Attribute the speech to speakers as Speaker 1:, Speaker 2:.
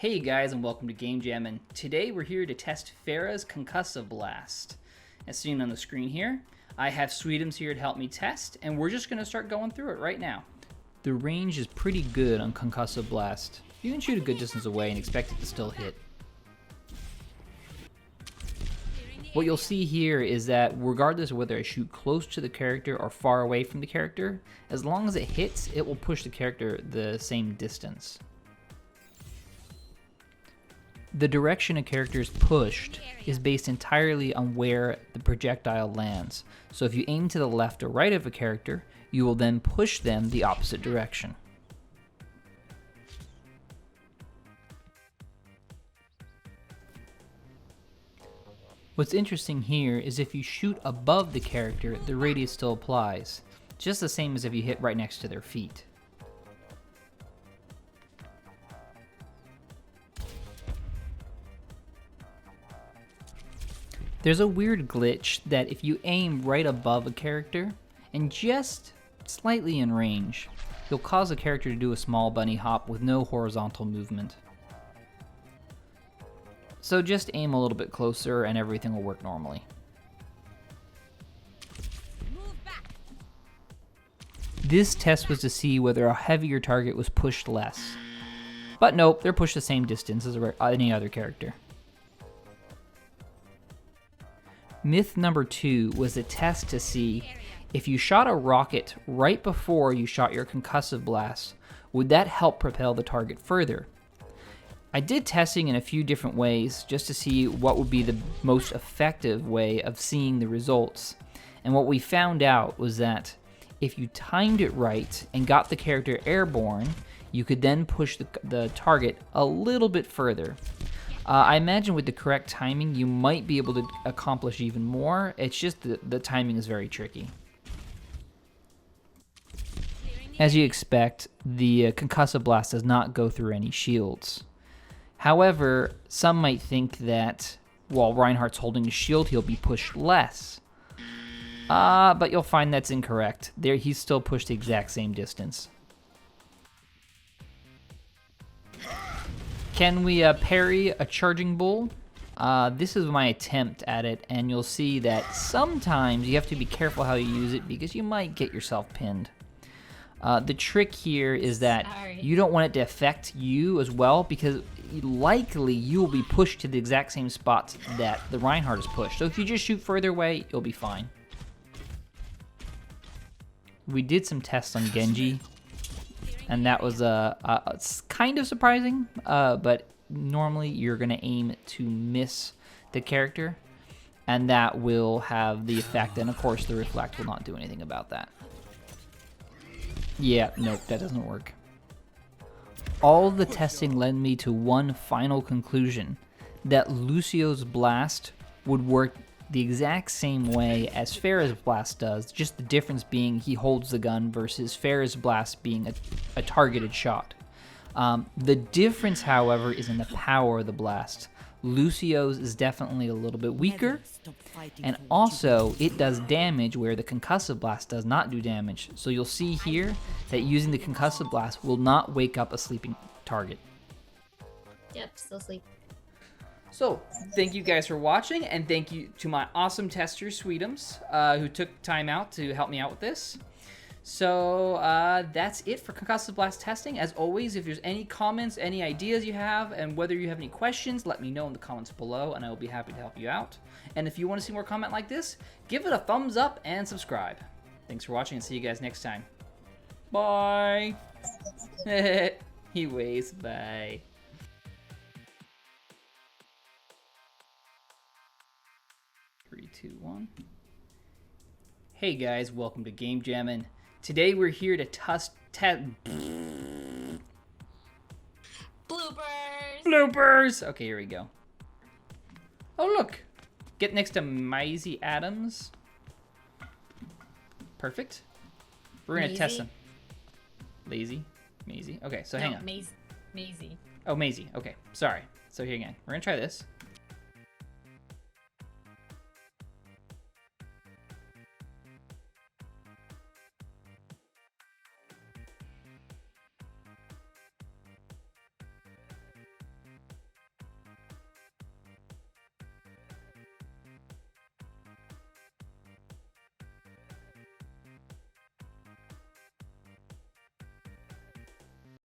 Speaker 1: Hey guys, and welcome to Game Jam, and today we're here to test Pharah's Concussive Blast. As seen on the screen here, I have Sweetums here to help me test, and we're just going to start going through it right now. The range is pretty good on Concussive Blast. You can shoot a good distance away and expect it to still hit. What you'll see here is that regardless of whether I shoot close to the character or far away from the character, as long as it hits, it will push the character the same distance. The direction a character is pushed is based entirely on where the projectile lands. So if you aim to the left or right of a character, you will then push them the opposite direction. What's interesting here is if you shoot above the character, the radius still applies, just the same as if you hit right next to their feet. There's a weird glitch that if you aim right above a character and just slightly in range, you'll cause a character to do a small bunny hop with no horizontal movement. So just aim a little bit closer and everything will work normally. This test was to see whether a heavier target was pushed less. But nope, they're pushed the same distance as any other character. Myth number 2 was a test to see if you shot a rocket right before you shot your concussive blast, would that help propel the target further? I did testing in a few different ways just to see what would be the most effective way of seeing the results. And what we found out was that if you timed it right and got the character airborne, you could then push the target a little bit further. I imagine with the correct timing, you might be able to accomplish even more. It's just the timing is very tricky. As you expect, the concussive blast does not go through any shields. However, some might think that while Reinhardt's holding a shield, he'll be pushed less. But you'll find that's incorrect. He's still pushed the exact same distance. Can we parry a charging bull? This is my attempt at it, and you'll see that sometimes you have to be careful how you use it because you might get yourself pinned. The trick here is that you don't want it to affect you as well because likely you will be pushed to the exact same spots that the Reinhardt is pushed. So if you just shoot further away, you'll be fine. We did some tests on Genji, and that was it's kind of surprising, but normally you're going to aim to miss the character, and that will have the effect, and of course the reflect will not do anything about that. Yeah, nope, that doesn't work. All the testing led me to one final conclusion, that Lucio's blast would work the exact same way as Pharah's blast does, just the difference being he holds the gun versus Pharah's blast being a targeted shot. The difference, however, is in the power of the blast. Lucio's is definitely a little bit weaker, and also it does damage where the concussive blast does not do damage. So you'll see here that using the concussive blast will not wake up a sleeping target.
Speaker 2: Yep, still asleep.
Speaker 1: So, thank you guys for watching, and thank you to my awesome tester, Sweetums, who took time out to help me out with this. So, that's it for Concussive Blast testing. As always, if there's any comments, any ideas you have, and whether you have any questions, let me know in the comments below, and I will be happy to help you out. And if you want to see more content like this, give it a thumbs up and subscribe. Thanks for watching, and see you guys next time. Bye! He waves, bye. 3, 2, 1. Hey guys, welcome to Game Jammin'. Today we're here to bloopers. Okay, here we go. Oh look, get next to Maisie Adams. Perfect. We're gonna test some. Maisie. Okay, so hang on.
Speaker 2: Maisie.
Speaker 1: Oh, Maisie. Okay, sorry. So here again, we're gonna try this.